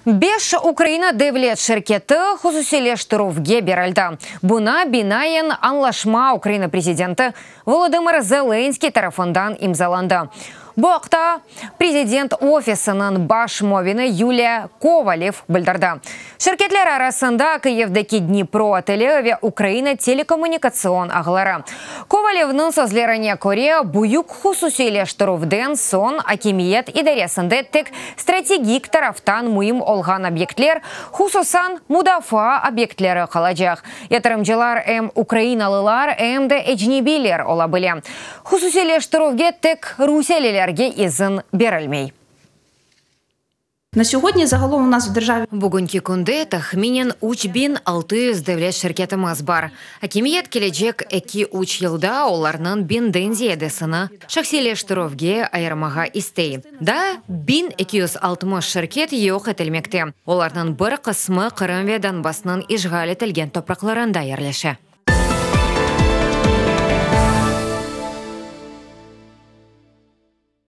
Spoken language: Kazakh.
Беш Украина девлет шеркеті хусусилештіруге берілді. Буна бинайын анлашма Украина президенті Володимир Зеленский тарафындан имзаланды. Бұл ақта президент офисының баш мовины Юлия Ковалев білдірді. Шеркетлер арасында Киевдегі Днепро отелі Украина телекоммуникацион ағылары. Ковалевның сөзлеріне көре бұйық хусусилештірувден сон акимиет идаресінде тек стратегик тарафтан мұйым олған объектлер хусусан мудафа объектлері қалажақ. Ятырымжылар Украиналылар де эжнебилер ола біле. Хусусилештірувге тек руселелерге ізін берілмей. На сьогодні загалом у нас в державі Бүгінгі күнде тахминен учбин 600 девлет шеркетіміз бар. Акимиет келечек 2-3 елда оларның бинден зиедесіні шақсилештірувге айырмаға істей. Да, 1260 шеркет еуқ етілмекте. Оларның бір қысмы Қырым ве Донбассның ишғал етілген топрақларында ерлеші.